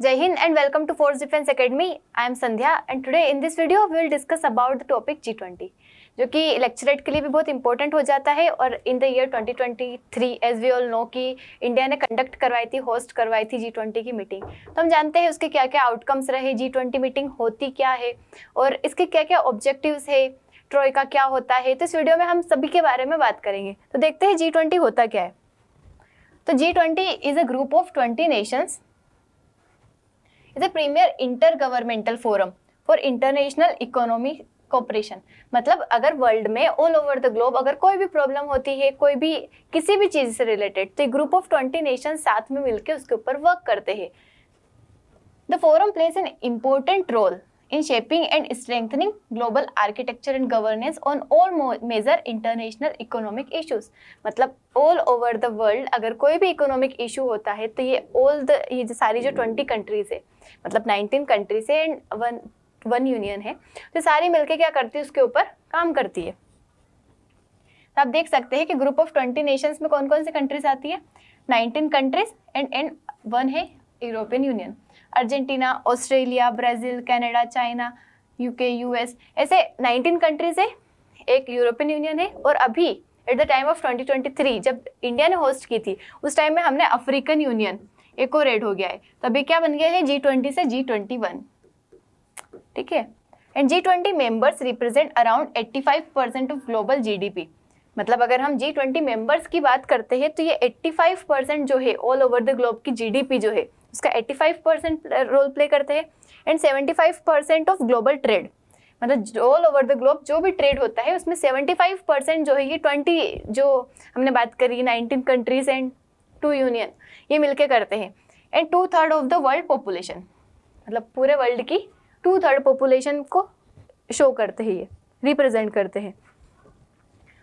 Jai Hind and welcome to Force Defense Academy. I am Sandhya and today in this video we will discuss about the topic G20, जो कि electorate के लिए भी बहुत important हो जाता है। और in the year 2023 as we all know कि इंडिया ने कंडक्ट करवाई थी, होस्ट करवाई थी G20 की मीटिंग। तो हम जानते हैं उसके क्या क्या आउटकम्स रहे, G20 मीटिंग होती क्या है और इसके क्या क्या ऑब्जेक्टिव्स है, ट्रोइका क्या होता है। तो इस वीडियो में हम सभी के बारे में बात करेंगे। तो देखते हैं G20 होता क्या है। तो G20 is a group of 20 nations, is a premier intergovernmental forum for international economy cooperation. मतलब अगर वर्ल्ड में ऑल ओवर द ग्लोब अगर कोई भी प्रॉब्लम होती है, कोई भी किसी भी चीज से रिलेटेड, तो ग्रुप ऑफ 20 नेशन साथ में मिलकर उसके ऊपर वर्क करते हैं। The forum plays an important role in shaping and strengthening global architecture and governance on all major international economic issues। मतलब all over the world अगर कोई भी इकोनॉमिक इशू होता है तो ये सारी जो 20 कंट्रीज है, मतलब 19 कंट्रीज है एंड वन यूनियन है, तो सारी मिलके क्या करती है, उसके ऊपर काम करती है। तो आप देख सकते हैं कि ग्रुप ऑफ 20 नेशंस में कौन कौन सी कंट्रीज आती है, 19 कंट्रीज एंड वन है European union. Argentina, Australia, Brazil, Canada, China, UK, US, ऐसे 19 कंट्रीज है, एक यूरोपियन यूनियन है। और अभी एट द टाइम ऑफ 2023 जब इंडिया ने होस्ट की थी उस टाइम में हमने अफ्रीकन यूनियन एक और ऐड हो गया है, तो अभी क्या बन गया है G20 से G21। ठीक है। And G20 members represent around 85% of global GDP. मतलब अगर हम G20 मेंबर्स की बात करते हैं तो ये 85% जो है ऑल ओवर द ग्लोब की जीडीपी जो है उसका 85% रोल प्ले करते हैं। एंड 75% ऑफ ग्लोबल ट्रेड, मतलब ऑल ओवर द ग्लोब जो भी ट्रेड होता है उसमें 75% जो है ये 20 जो हमने बात करी 19 कंट्रीज एंड 2 यूनियन ये मिलके करते हैं। And 2/3 of the world population, मतलब पूरे वर्ल्ड की 2/3 पॉपुलेशन को शो करते हैं, ये रिप्रेजेंट करते हैं।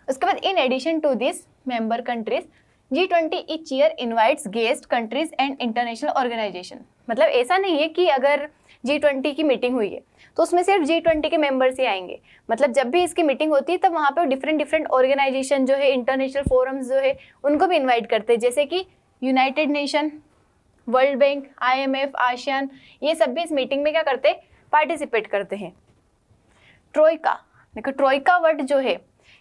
उसके बाद in addition to this member countries G20 each year invites guest countries and international organization। मतलब ऐसा नहीं है कि अगर G20 की मीटिंग हुई है तो उसमें सिर्फ G20 के मेंबर्स ही आएंगे। मतलब जब भी इसकी मीटिंग होती है तब वहाँ पे डिफरेंट ऑर्गेनाइजेशन जो है, इंटरनेशनल फोरम्स जो है उनको भी इन्वाइट करते हैं, जैसे कि United nation, world bank, IMF, ASEAN, ये सब भी इस मीटिंग में क्या करते हैं, पार्टिसिपेट करते हैं। ट्रोइका, देखो ट्रोइका वर्ड जो है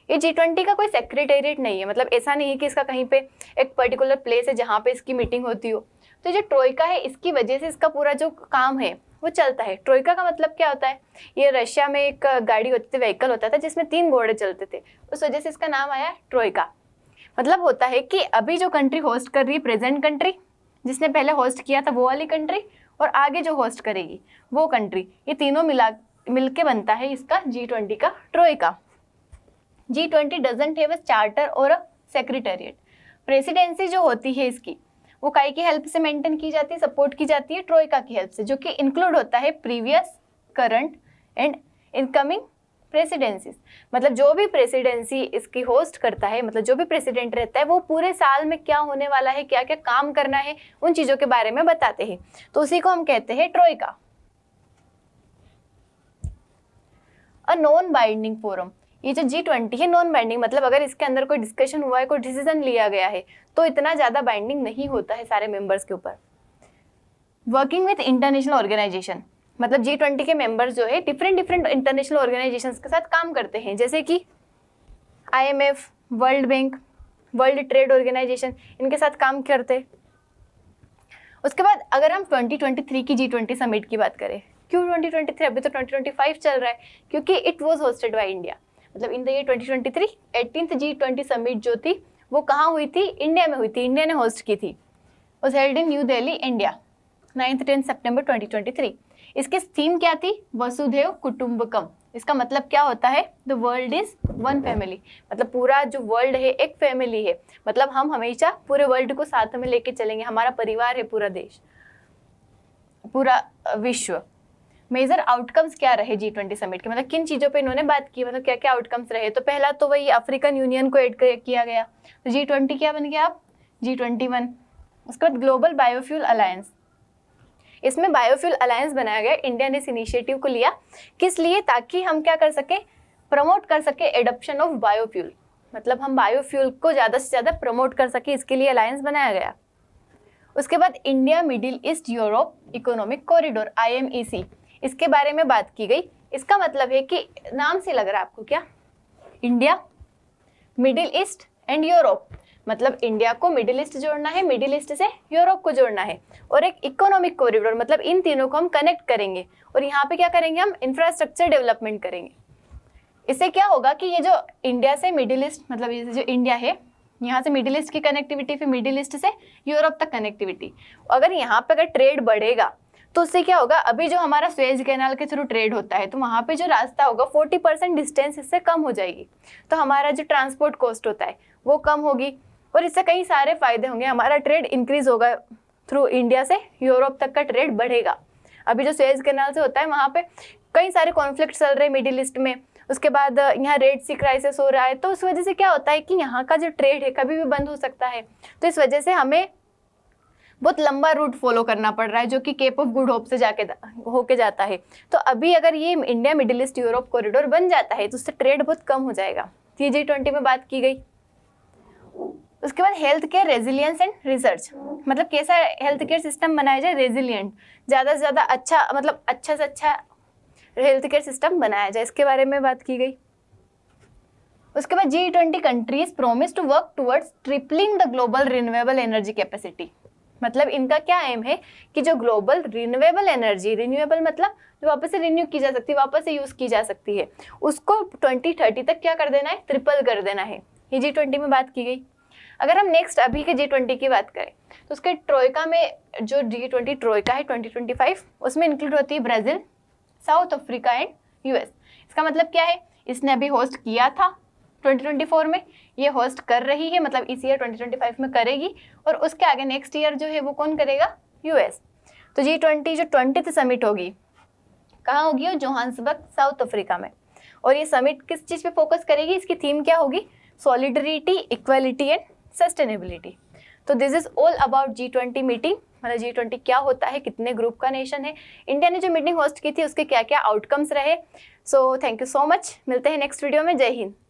ये G20 का कोई सेक्रेटेरिएट नहीं है। मतलब ऐसा नहीं है कि इसका कहीं पे एक पर्टिकुलर प्लेस है जहाँ पे इसकी मीटिंग होती हो। तो जो ट्रोइका है इसकी वजह से इसका पूरा जो काम है वो चलता है। ट्रोइका का मतलब क्या होता है, ये रशिया में एक गाड़ी होती थी, व्हीकल होता था जिसमें 3 घोड़े चलते थे, उस वजह से इसका नाम आया ट्रोइका। मतलब होता है कि अभी जो कंट्री होस्ट कर रही है, प्रेजेंट कंट्री, जिसने पहले होस्ट किया था वो वाली कंट्री, और आगे जो होस्ट करेगी वो कंट्री, ये तीनों मिलके बनता है इसका G20 का Troikaa. G20 doesn't have a charter और अ सेक्रेटेरिएट। प्रेसिडेंसी जो होती है इसकी वो काई की हेल्प से मेंटेन की जाती है, सपोर्ट की जाती है ट्रोइका की हेल्प से, जो कि इंक्लूड होता है previous, current and incoming presidencies. मतलब जो भी प्रेसिडेंसी इसकी होस्ट करता है, मतलब जो भी प्रेसिडेंट रहता है वो पूरे साल में क्या होने वाला है, क्या क्या काम करना है, उन चीज़ों के बारे में बताते हैं, तो उसी को हम कहते हैं Troikaa. A non binding forum, ये जो G20 है नॉन बाइंडिंग, मतलब अगर इसके अंदर कोई डिस्कशन हुआ है, कोई डिसीजन लिया गया है तो इतना ज़्यादा बाइंडिंग नहीं होता है सारे मेंबर्स के ऊपर। वर्किंग विद इंटरनेशनल ऑर्गेनाइजेशन, मतलब G20 के मेंबर्स जो है डिफरेंट इंटरनेशनल ऑर्गेनाइजेशंस के साथ काम करते हैं, जैसे कि IMF, world bank, world trade organization, इनके साथ काम करते हैं। उसके बाद अगर हम 2023 की G20 समिट की बात करें, क्यों 2023, अभी तो 2025 चल रहा है, क्योंकि it was hosted by India. मतलब इन the year 2023 18th G20 summit जो थी वो कहाँ हुई थी, इंडिया में हुई थी, इंडिया ने होस्ट की थी। Was held in new Delhi, India, 9th-10th सितंबर 2023। इसकी थीम क्या थी, वसुधैव कुटुंबकम। इसका मतलब क्या होता है, the world is one family. मतलब पूरा जो वर्ल्ड है एक फैमिली है, मतलब हम हमेशा पूरे वर्ल्ड को साथ में लेके चलेंगे, हमारा परिवार है पूरा देश, पूरा विश्व। मेजर आउटकम्स क्या रहे G20 समिट के, मतलब किन चीज़ों पे इन्होंने बात की, मतलब क्या क्या आउटकम्स रहे। तो पहला तो वही अफ्रीकन यूनियन को ऐड किया गया, तो G20 क्या बन गया अब, G21। उसके बाद ग्लोबल बायोफ्यूल अलायंस, इसमें बायोफ्यूल अलायंस बनाया गया, इंडिया ने इस इनिशिएटिव को लिया, किस लिए, ताकि हम क्या कर सके, प्रमोट कर सके एडॉप्शन ऑफ बायोफ्यूल। मतलब हम बायोफ्यूल को ज़्यादा से ज़्यादा प्रमोट कर सके, इसके लिए अलायंस बनाया गया। उसके बाद India middle east Europe economic corridor IMEC, इसके बारे में बात की गई। इसका मतलब है कि नाम से लग रहा है आपको क्या, India middle east and Europe, मतलब इंडिया को मिडिल ईस्ट जोड़ना है, मिडिल ईस्ट से यूरोप को जोड़ना है, और एक इकोनॉमिक कॉरिडोर मतलब इन तीनों को हम कनेक्ट करेंगे। और यहाँ पे क्या करेंगे, हम इंफ्रास्ट्रक्चर डेवलपमेंट करेंगे। इससे क्या होगा कि ये जो इंडिया से मिडिल ईस्ट, मतलब ये जो इंडिया है यहाँ से मिडिल ईस्ट की कनेक्टिविटी, फिर मिडिल ईस्ट से यूरोप तक कनेक्टिविटी, अगर यहाँ पे अगर ट्रेड बढ़ेगा तो उससे क्या होगा, अभी जो हमारा स्वेज कैनाल के थ्रू ट्रेड होता है तो वहाँ पे जो रास्ता होगा 40% डिस्टेंस इससे कम हो जाएगी, तो हमारा जो ट्रांसपोर्ट कॉस्ट होता है वो कम होगी, और इससे कई सारे फायदे होंगे। हमारा ट्रेड इंक्रीज होगा, थ्रू इंडिया से यूरोप तक का ट्रेड बढ़ेगा। अभी जो स्वेज कैनाल से होता है वहाँ पे कई सारे कॉन्फ्लिक्ट चल रहे हैं मिडिल ईस्ट में, उसके बाद यहाँ रेड सी क्राइसिस हो रहा है, तो उस वजह से क्या होता है कि यहाँ का जो ट्रेड है कभी भी बंद हो सकता है। तो इस वजह से हमें बहुत लंबा रूट फॉलो करना पड़ रहा है, जो कि केप ऑफ गुड होप से जाके होके जाता है। तो अभी अगर ये India middle east Europe corridor बन जाता है तो उससे ट्रेड बहुत कम हो जाएगा। G20 में बात की गई। उसके बाद health care resilience and research, मतलब कैसा हेल्थ केयर सिस्टम बनाया जाए रेजिलियंट, ज़्यादा से ज़्यादा अच्छा, मतलब अच्छा से अच्छा हेल्थ केयर सिस्टम बनाया जाए, इसके बारे में बात की गई। उसके बाद G20 countries promise to work towards tripling the global renewable energy capacity, मतलब इनका क्या एम है कि जो ग्लोबल रिन्यूएबल एनर्जी, रिन्यूएबल मतलब जो वापस से रिन्यू की जा सकती है, वापस से यूज़ की जा सकती है, उसको 2030 तक क्या कर देना है, ट्रिपल कर देना है। ये G20 में बात की गई। अगर हम नेक्स्ट अभी के G20 की बात करें तो उसके ट्रोइका में, जो G20 ट्रोइका है 2025, उसमें इंक्लूड होती है Brazil, south Africa and US। इसका मतलब क्या है, इसने अभी होस्ट किया था 2024 में, ये होस्ट कर रही है, मतलब इस ईयर 2025 में करेगी, और उसके आगे नेक्स्ट ईयर जो है वो कौन करेगा, US। तो G20 जो 20th समिट होगी कहाँ होगी, जोहान्सबर्ग साउथ अफ्रीका में, और ये समिट किस चीज़ पे फोकस करेगी, इसकी थीम क्या होगी, सॉलिडरिटी, इक्वालिटी एंड सस्टेनेबिलिटी। तो this is all about G20 meeting, मतलब G20 क्या होता है, कितने ग्रुप का नेशन है, इंडिया ने जो मीटिंग होस्ट की थी उसके क्या क्या आउटकम्स रहे। So thank you so much, मिलते हैं नेक्स्ट वीडियो में। जय हिंद।